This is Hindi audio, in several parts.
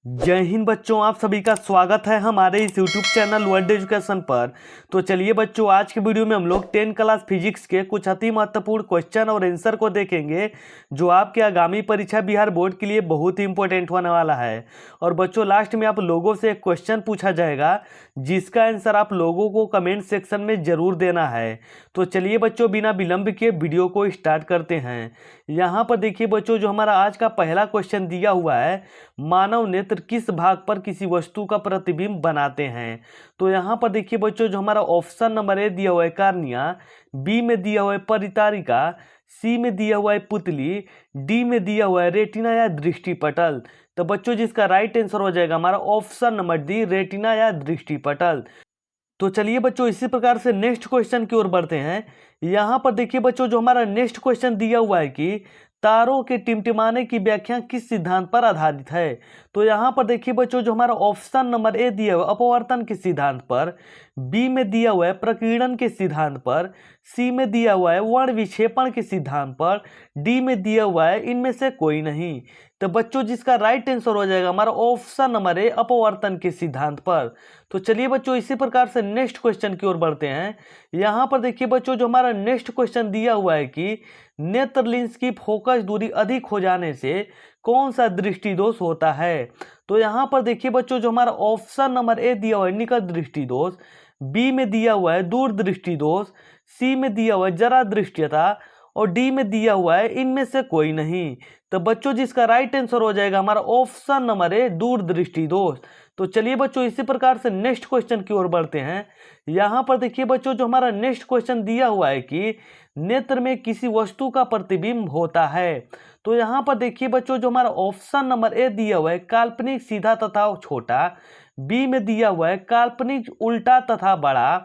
जय हिंद बच्चों, आप सभी का स्वागत है हमारे इस YouTube चैनल वर्ल्ड एजुकेशन पर। तो चलिए बच्चों, आज के वीडियो में हम लोग 10 क्लास फिजिक्स के कुछ अति महत्वपूर्ण क्वेश्चन और आंसर को देखेंगे जो आपके आगामी परीक्षा बिहार बोर्ड के लिए बहुत ही इंपॉर्टेंट होने वाला है। और बच्चों, लास्ट में आप लोगों से एक क्वेश्चन पूछा जाएगा जिसका आंसर आप लोगों को कमेंट सेक्शन में जरूर देना है। तो चलिए बच्चों, बिना विलंब के वीडियो को स्टार्ट करते हैं। यहाँ पर देखिए बच्चों, जो हमारा आज का पहला क्वेश्चन दिया हुआ है, मानव नेत्र किस भाग पर किसी वस्तु का प्रतिबिंब बनाते हैं। तो यहाँ पर देखिए बच्चों, जो हमारा ऑप्शन नंबर ए दिया हुआ है कार्निया, बी में दिया हुआ है परितारिका, सी में दिया हुआ है पुतली, डी में दिया हुआ है रेटिना या दृष्टिपटल। तो बच्चों, जिसका राइट आंसर हो जाएगा हमारा ऑप्शन नंबर डी, रेटिना या दृष्टिपटल। तो चलिए बच्चों, इसी प्रकार से नेक्स्ट क्वेश्चन की ओर बढ़ते हैं। यहाँ पर देखिए बच्चों, जो हमारा नेक्स्ट क्वेश्चन दिया हुआ है कि तारों के टिमटिमाने की व्याख्या किस सिद्धांत पर आधारित है। तो यहाँ पर देखिए बच्चों, जो हमारा ऑप्शन नंबर ए दिया हुआ है अपवर्तन के सिद्धांत पर, बी में दिया हुआ है प्रकीर्णन के सिद्धांत पर, सी में दिया हुआ है वर्ण विक्षेपण के सिद्धांत पर, डी में दिया हुआ है इनमें से कोई नहीं। तो बच्चों, जिसका राइट आंसर हो जाएगा हमारा ऑप्शन नंबर ए अपवर्तन के सिद्धांत पर। तो चलिए बच्चों, इसी प्रकार से नेक्स्ट क्वेश्चन की ओर बढ़ते हैं। यहाँ पर देखिए बच्चों, जो हमारा नेक्स्ट क्वेश्चन दिया हुआ है कि नेत्र लेंस की फोकस दूरी अधिक हो जाने से कौन सा दृष्टि दोष होता है। तो यहाँ पर देखिए बच्चों, जो हमारा ऑप्शन नंबर ए दिया हुआ है निकट दृष्टि दोष, बी में दिया हुआ है दूर दृष्टि दोष, सी में दिया हुआ है जरा दृष्टियता और डी में दिया हुआ है इनमें से कोई नहीं। तो बच्चों, जिसका राइट आंसर हो जाएगा हमारा ऑप्शन नंबर ए दूर दृष्टि दोष। तो चलिए बच्चों, इसी प्रकार से नेक्स्ट क्वेश्चन की ओर बढ़ते हैं। यहाँ पर देखिए बच्चों, जो हमारा नेक्स्ट क्वेश्चन दिया हुआ है कि नेत्र में किसी वस्तु का प्रतिबिंब होता है। तो यहाँ पर देखिए बच्चों, जो हमारा ऑप्शन नंबर ए दिया हुआ है काल्पनिक सीधा तथा छोटा, बी में दिया हुआ है काल्पनिक उल्टा तथा बड़ा,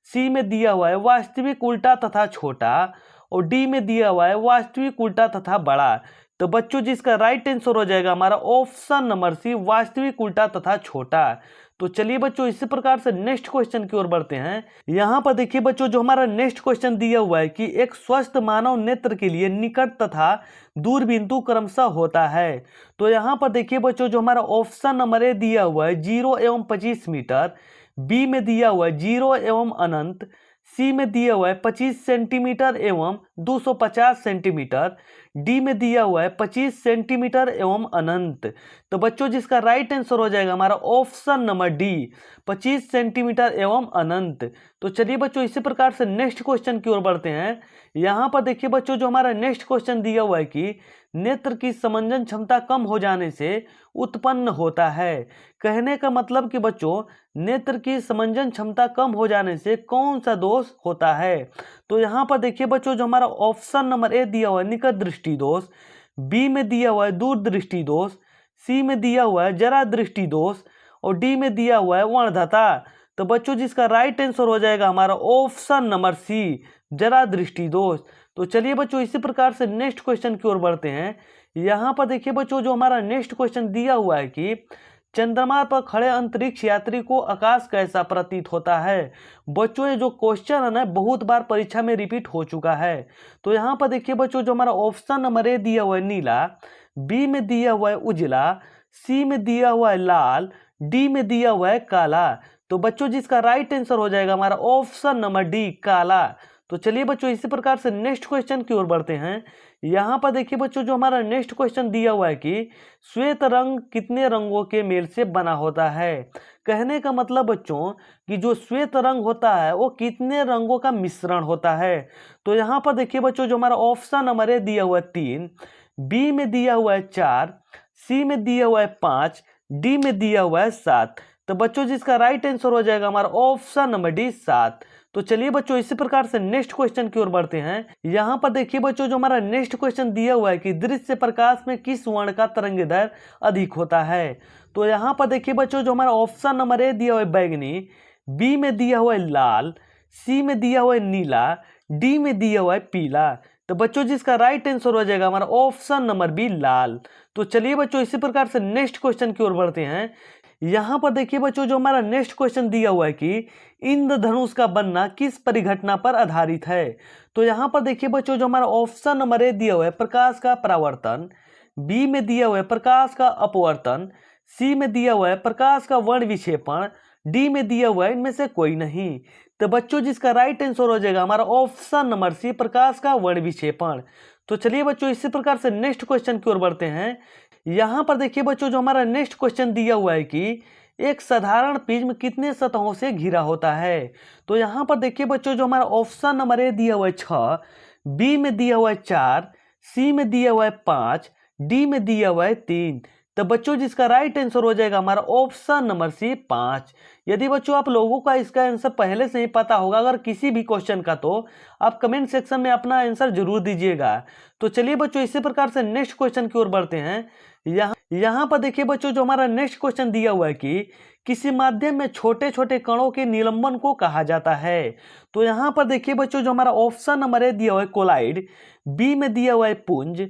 सी में दिया हुआ है वास्तविक उल्टा तथा छोटा और डी में दिया हुआ है वास्तविक उल्टा तथा बड़ा। तो बच्चों, जिसका राइट आंसर हो जाएगा हमारा ऑप्शन नंबर सी वास्तविक उल्टा तथा छोटा। तो चलिए बच्चों, इसी प्रकार से नेक्स्ट क्वेश्चन की ओर बढ़ते हैं। यहाँ पर देखिए बच्चों, जो हमारा नेक्स्ट क्वेश्चन दिया हुआ है कि एक स्वस्थ मानव नेत्र के लिए निकट तथा दूर बिंदु क्रमशः होता है। तो यहाँ पर देखिए बच्चों, जो हमारा ऑप्शन नंबर ए दिया हुआ है 0 एवं 25 मीटर, बी में दिया हुआ है 0 एवं अनंत, सी में दिया हुआ है 25 सेंटीमीटर एवं 250 सेंटीमीटर, डी में दिया हुआ है 25 सेंटीमीटर एवं अनंत। तो बच्चों, जिसका राइट आंसर हो जाएगा हमारा ऑप्शन नंबर डी 25 सेंटीमीटर एवं अनंत। तो चलिए बच्चों, इसी प्रकार से नेक्स्ट क्वेश्चन की ओर बढ़ते हैं। यहाँ पर देखिए बच्चों, जो हमारा नेक्स्ट क्वेश्चन दिया हुआ है कि नेत्र की समंजन क्षमता कम हो जाने से उत्पन्न होता है। कहने का मतलब कि बच्चों, नेत्र की समंजन क्षमता कम हो जाने से कौन सा दोष होता है। तो यहाँ पर देखिए बच्चों, जो हमारा ऑप्शन नंबर ए दिया हुआ है निकट दृष्टि दोष, बी में दिया हुआ है दूर दृष्टि दोष, सी में दिया हुआ है जरा दृष्टि दोष और डी में दिया हुआ है वर्णधता। तो बच्चों, जिसका राइट आंसर हो जाएगा हमारा ऑप्शन नंबर सी जरा दृष्टि दोष। तो चलिए बच्चों, इसी प्रकार से नेक्स्ट क्वेश्चन की ओर बढ़ते हैं। यहाँ पर देखिए बच्चों, जो हमारा नेक्स्ट क्वेश्चन दिया हुआ है कि चंद्रमा पर खड़े अंतरिक्ष यात्री को आकाश कैसा प्रतीत होता है। बच्चों, ये जो क्वेश्चन है ना, बहुत बार परीक्षा में रिपीट हो चुका है। तो यहाँ पर देखिए बच्चों, जो हमारा ऑप्शन नंबर ए दिया हुआ है नीला, बी में दिया हुआ है उजला, सी में दिया हुआ है लाल, डी में दिया हुआ है काला। तो बच्चों, जिसका राइट आंसर हो जाएगा हमारा ऑप्शन नंबर डी काला। तो चलिए बच्चों, इसी प्रकार से नेक्स्ट क्वेश्चन की ओर बढ़ते हैं। यहाँ पर देखिए बच्चों, जो हमारा नेक्स्ट क्वेश्चन दिया हुआ है कि श्वेत रंग कितने रंगों के मेल से बना होता है। कहने का मतलब बच्चों कि जो श्वेत रंग होता है वो कितने रंगों का मिश्रण होता है। तो यहाँ पर देखिए बच्चों, जो हमारा ऑप्शन नंबर ए दिया हुआ है 3, बी में दिया हुआ है 4, सी में दिया हुआ है 5, डी में दिया हुआ है 7। तो बच्चों, जिसका राइट आंसर हो जाएगा हमारा ऑप्शन नंबर डी 7। तो चलिए बच्चों, इसी प्रकार से नेक्स्ट क्वेश्चन की ओर बढ़ते हैं। यहाँ पर देखिए बच्चों, जो हमारा नेक्स्ट क्वेश्चन दिया हुआ है कि दृश्य प्रकाश में किस वर्ण का तरंगदैर्घ्य अधिक होता है। तो यहाँ पर देखिए बच्चों, जो हमारा ऑप्शन नंबर ए दिया हुआ है बैंगनी, बी में दिया हुआ है लाल, सी में दिया हुआ है नीला, डी में दिया हुआ है पीला। तो बच्चों, जिसका राइट आंसर हो जाएगा हमारा ऑप्शन नंबर बी लाल। तो चलिए बच्चों, इसी प्रकार से नेक्स्ट क्वेश्चन की ओर बढ़ते हैं। यहाँ पर देखिए बच्चों, जो हमारा नेक्स्ट क्वेश्चन दिया हुआ है कि इंद्रधनुष का बनना किस परिघटना पर आधारित है। तो यहाँ पर देखिए बच्चों, जो हमारा ऑप्शन नंबर ए दिया हुआ है प्रकाश का परावर्तन, बी में दिया हुआ है प्रकाश का अपवर्तन, सी में दिया हुआ है प्रकाश का वर्ण विक्षेपण, डी में दिया हुआ है इनमें से कोई नहीं। तो बच्चों जिसका राइट आंसर हो जाएगा हमारा ऑप्शन नंबर सी, प्रकाश का वर्ण विक्षेपण। तो चलिए बच्चों इसी प्रकार से नेक्स्ट क्वेश्चन की ओर बढ़ते हैं। यहाँ पर देखिए बच्चों जो हमारा नेक्स्ट क्वेश्चन दिया हुआ है कि एक साधारण प्रिज्म कितने सतहों से घिरा होता है। तो यहाँ पर देखिए बच्चों जो हमारा ऑप्शन नंबर ए दिया हुआ है 6, बी में दिया हुआ है 4, सी में दिया हुआ है 5, डी में दिया हुआ है 3। तो बच्चों जिसका राइट आंसर हो जाएगा हमारा ऑप्शन नंबर सी 5। यदि बच्चों आप लोगों का इसका आंसर पहले से ही पता होगा अगर किसी भी क्वेश्चन का, तो आप कमेंट सेक्शन में अपना आंसर जरूर दीजिएगा। तो चलिए बच्चों इसी प्रकार से नेक्स्ट क्वेश्चन की ओर बढ़ते हैं। यहाँ पर देखिए बच्चों जो हमारा नेक्स्ट क्वेश्चन दिया हुआ है कि किसी माध्यम में छोटे छोटे कणों के निलंबन को कहा जाता है। तो यहाँ पर देखिए बच्चों जो हमारा ऑप्शन नंबर ए दिया हुआ है कोलाइड, बी में दिया हुआ है पुंज,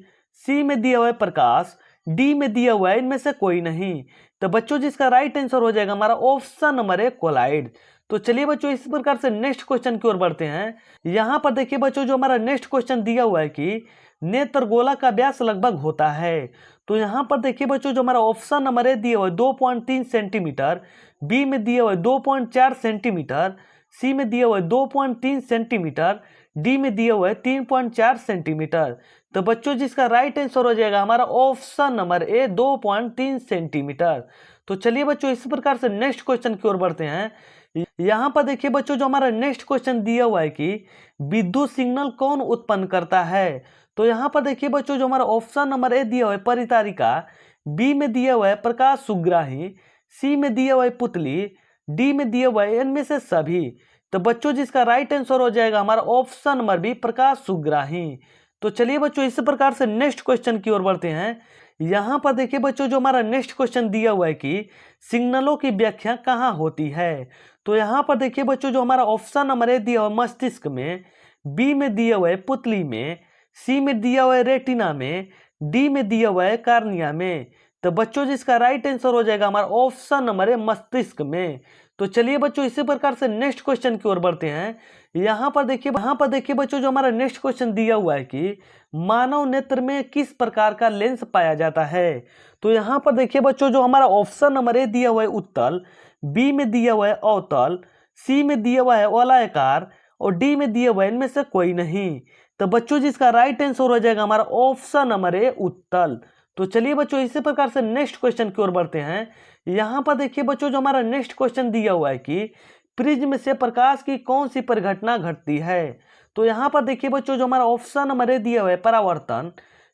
सी में दिया हुआ है प्रकाश, डी में दिया हुआ है इनमें से कोई नहीं। तो बच्चों जिसका राइट आंसर हो जाएगा हमारा ऑप्शन नंबर ए कोलाइड। तो चलिए बच्चों इस प्रकार से नेक्स्ट क्वेश्चन की ओर बढ़ते हैं। यहाँ पर देखिए बच्चों जो हमारा नेक्स्ट क्वेश्चन दिया हुआ है कि नेत्रगोला का व्यास लगभग होता है। तो यहाँ पर देखिए बच्चों जो हमारा ऑप्शन नंबर ए दिया हुआ है 2.3 सेंटीमीटर, बी में दिया हुआ है 2.4 सेंटीमीटर, सी में दिया हुआ है 2.3 सेंटीमीटर, डी में दिया हुआ है 3.4 सेंटीमीटर। तो बच्चों जिसका राइट आंसर हो जाएगा हमारा ऑप्शन नंबर ए 2.3 सेंटीमीटर। तो चलिए बच्चों इस प्रकार से नेक्स्ट क्वेश्चन की ओर बढ़ते हैं। यहाँ पर देखिए बच्चों जो हमारा नेक्स्ट क्वेश्चन दिया हुआ है कि विद्युत सिग्नल कौन उत्पन्न करता है। तो यहाँ पर देखिए बच्चों जो हमारा ऑप्शन नंबर ए दिया हुआ है परितारिका, बी में दिया हुआ है प्रकाश सुग्राही, सी में दिया हुआ है पुतली, डी में दिया हुआ है इनमें से सभी। तो बच्चों जिसका राइट आंसर हो जाएगा हमारा ऑप्शन नंबर बी प्रकाश सुग्राही। तो चलिए बच्चों इसी प्रकार से नेक्स्ट क्वेश्चन की ओर बढ़ते हैं। यहाँ पर देखिए बच्चों जो हमारा नेक्स्ट क्वेश्चन दिया हुआ है कि सिग्नलों की व्याख्या कहाँ होती है। तो यहाँ पर देखिए बच्चों जो हमारा ऑप्शन नंबर ए दिया हुआ है मस्तिष्क में, बी में दिया हुआ है पुतली में, सी में दिया हुआ है रेटिना में, डी में दिया हुआ है कार्निया में। तो बच्चों जिसका राइट आंसर हो जाएगा हमारा ऑप्शन नंबर ए मस्तिष्क में। तो चलिए बच्चों इसी प्रकार से नेक्स्ट क्वेश्चन की ओर बढ़ते हैं। यहाँ पर देखिए बच्चों जो हमारा नेक्स्ट क्वेश्चन दिया हुआ है कि मानव नेत्र में किस प्रकार का लेंस पाया जाता है। तो यहाँ पर देखिए बच्चों जो हमारा ऑप्शन नंबर ए दिया हुआ है उत्तल, बी में दिया हुआ है अवतल, सी में दिया हुआ है वलयाकार और डी में दिया हुआ है इनमें से कोई नहीं। तो बच्चों जिसका राइट आंसर हो जाएगा हमारा ऑप्शन नंबर ए उत्तल। तो चलिए बच्चों इसी प्रकार से नेक्स्ट क्वेश्चन की ओर बढ़ते हैं। यहाँ पर देखिए बच्चों जो हमारा नेक्स्ट क्वेश्चन दिया हुआ है कि प्रिज्म से प्रकाश की कौन सी परिघटना घटती है। तो यहाँ पर देखिए बच्चों जो हमारा ऑप्शन नंबर ए दिया हुआ है परावर्तन,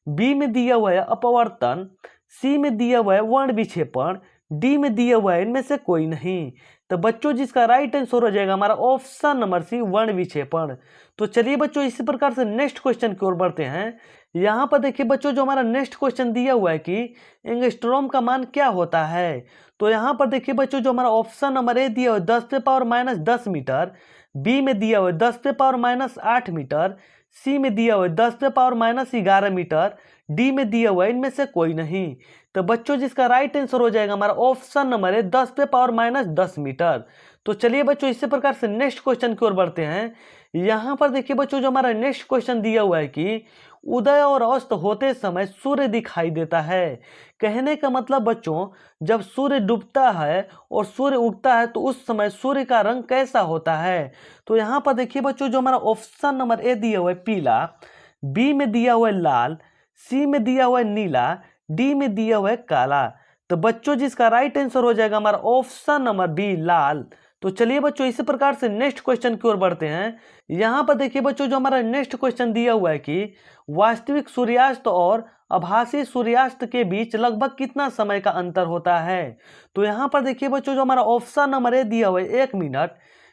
बी में दिया हुआ है अपवर्तन, सी में दिया हुआ है वर्ण विक्षेपण, डी में दिया हुआ है इनमें से कोई नहीं। तो बच्चों जिसका राइट आंसर हो जाएगा हमारा ऑप्शन नंबर सी वर्ण विक्षेपण। तो चलिए बच्चों इसी प्रकार से नेक्स्ट क्वेश्चन की ओर बढ़ते हैं। यहाँ पर देखिए बच्चों जो हमारा नेक्स्ट क्वेश्चन दिया हुआ है कि एंगस्ट्रॉम का मान क्या होता है। तो यहाँ पर देखिए बच्चों जो हमारा ऑप्शन नंबर ए दिया हुआ है 10⁻⁻10 मीटर, बी में दिया हुआ है 10⁻⁸ मीटर, सी में दिया हुआ है 10⁻11 मीटर, डी में दिया हुआ है इनमें से कोई नहीं। तो बच्चों जिसका राइट आंसर हो जाएगा हमारा ऑप्शन नंबर है 10⁻10 मीटर। तो चलिए बच्चों इसी प्रकार से नेक्स्ट क्वेश्चन की ओर बढ़ते हैं। यहाँ पर देखिए बच्चों जो हमारा नेक्स्ट क्वेश्चन दिया हुआ है कि उदय और अस्त होते समय सूर्य दिखाई देता है। कहने का मतलब बच्चों जब सूर्य डूबता है और सूर्य उगता है तो उस समय सूर्य का रंग कैसा होता है। तो यहाँ पर देखिए बच्चों जो हमारा ऑप्शन नंबर ए दिया हुआ है पीला, बी में दिया हुआ है लाल, सी में दिया हुआ है नीला, डी में दिया हुआ है काला। तो बच्चों जिसका राइट आंसर हो जाएगा हमारा ऑप्शन नंबर बी लाल। तो चलिए बच्चों इसी प्रकार से नेक्स्ट क्वेश्चन की ओर बढ़ते हैं। यहाँ पर देखिए बच्चों जो हमारा नेक्स्ट क्वेश्चन दिया हुआ है कि वास्तविक सूर्यास्त और आभासी सूर्यास्त के बीच लगभग कितना समय का अंतर होता है। तो यहाँ पर देखिए बच्चों जो हमारा ऑप्शन नंबर ए दिया हुआ है 1 मिनट,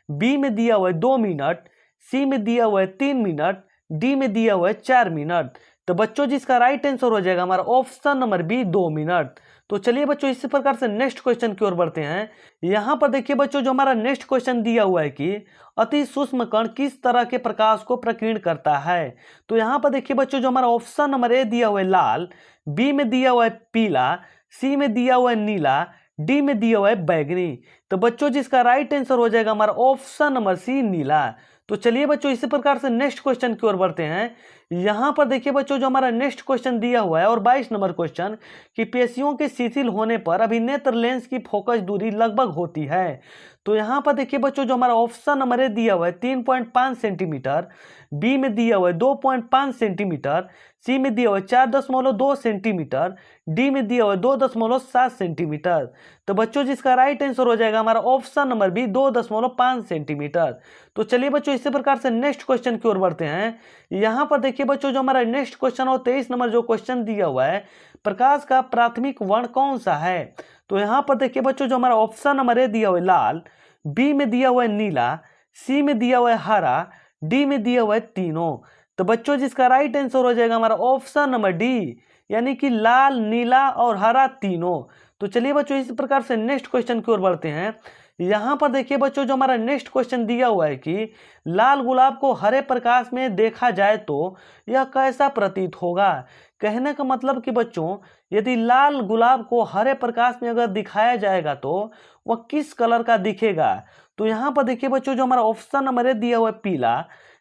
बी में दिया हुआ है 2 मिनट, सी में दिया हुआ है 3 मिनट, डी में दिया हुआ है 4 मिनट। तो बच्चों जिसका राइट आंसर हो जाएगा हमारा ऑप्शन नंबर बी 2 मिनट। तो चलिए बच्चों इसी प्रकार से नेक्स्ट क्वेश्चन की ओर बढ़ते हैं। यहाँ पर देखिए बच्चों जो हमारा नेक्स्ट क्वेश्चन दिया हुआ है कि अति सूक्ष्म कण किस तरह के प्रकाश को प्रकीर्ण करता है। तो यहाँ पर देखिए बच्चों जो हमारा ऑप्शन नंबर ए दिया हुआ है लाल, बी में दिया हुआ है पीला, सी में दिया हुआ है नीला, डी में दिया हुआ है बैगनी। तो बच्चों जिसका राइट आंसर हो जाएगा हमारा ऑप्शन नंबर सी नीला। तो चलिए बच्चों इसी प्रकार से नेक्स्ट क्वेश्चन की ओर बढ़ते हैं। यहाँ पर देखिए बच्चों जो हमारा नेक्स्ट क्वेश्चन दिया हुआ है और 22 नंबर क्वेश्चन कि पेशियों के शिथिल होने पर अभिनेत्र लेंस की फोकस दूरी लगभग होती है। तो यहाँ पर देखिए बच्चों जो हमारा ऑप्शन नंबर ए दिया हुआ है 3.5 सेंटीमीटर, बी में दिया हुआ है 2.5 सेंटीमीटर, सी में दिया हुआ है 4.2 सेंटीमीटर, डी में दिया हुआ है 2.7 सेंटीमीटर। तो बच्चों जिसका राइट आंसर हो जाएगा हमारा ऑप्शन नंबर बी 2.5 सेंटीमीटर। तो चलिए बच्चों इसी प्रकार से नेक्स्ट क्वेश्चन की ओर बढ़ते हैं। यहाँ पर देखिए बच्चों जो हमारा नेक्स्ट क्वेश्चन और 23 नंबर जो क्वेश्चन दिया हुआ है, प्रकाश का प्राथमिक वर्ण कौन सा है। तो यहाँ पर देखिए बच्चों जो हमारा ऑप्शन नंबर ए दिया हुआ है लाल, बी में दिया हुआ है नीला, सी में दिया हुआ है हरा, डी में दिया हुआ है तीनों। तो बच्चों जिसका राइट आंसर हो जाएगा हमारा ऑप्शन नंबर डी, यानी कि लाल, नीला और हरा तीनों। तो चलिए बच्चों इस प्रकार से नेक्स्ट क्वेश्चन की ओर बढ़ते हैं। यहाँ पर देखिए बच्चों जो हमारा नेक्स्ट क्वेश्चन दिया हुआ है कि लाल गुलाब को हरे प्रकाश में देखा जाए तो यह कैसा प्रतीत होगा। कहने का मतलब कि बच्चों यदि लाल गुलाब को हरे प्रकाश में अगर दिखाया जाएगा तो वह किस कलर का दिखेगा। तो यहाँ पर देखिए बच्चों जो हमारा ऑप्शन नंबर ए दिया हुआ है पीला,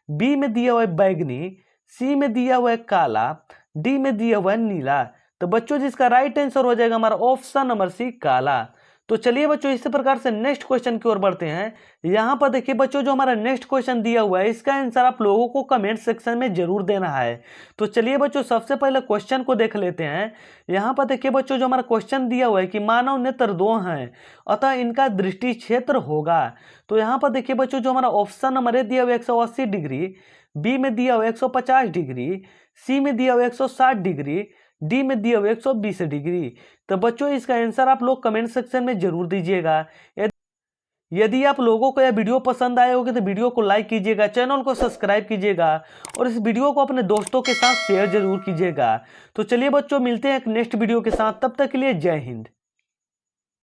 बी में दिया हुआ है बैगनी, सी में दिया हुआ है काला, डी में दिया हुआ है नीला। तो बच्चों जिसका राइट आंसर हो जाएगा हमारा ऑप्शन नंबर सी काला। तो चलिए बच्चों इसी प्रकार से नेक्स्ट क्वेश्चन की ओर बढ़ते हैं। यहाँ पर देखिए बच्चों जो हमारा नेक्स्ट क्वेश्चन दिया हुआ है इसका आंसर आप लोगों को कमेंट सेक्शन में जरूर देना है। तो चलिए बच्चों सबसे पहले क्वेश्चन को देख लेते हैं। यहाँ पर देखिए बच्चों जो हमारा क्वेश्चन दिया हुआ है कि मानव नेत्र दो हैं अतः इनका दृष्टि क्षेत्र होगा। तो यहाँ पर देखिए बच्चों जो हमारा ऑप्शन नंबर ए दिया हुआ है 180 डिग्री, बी में दिया हुआ है 150 डिग्री, सी में दिया हुआ है 160 डिग्री, डी में दिया हुआ 120 डिग्री। तो बच्चों इसका आंसर आप लोग कमेंट सेक्शन में जरूर दीजिएगा। यदि आप लोगों को यह वीडियो पसंद आए होगी तो वीडियो को लाइक कीजिएगा, चैनल को सब्सक्राइब कीजिएगा और इस वीडियो को अपने दोस्तों के साथ शेयर जरूर कीजिएगा। तो चलिए बच्चों मिलते हैं एक नेक्स्ट वीडियो के साथ, तब तक के लिए जय हिंद।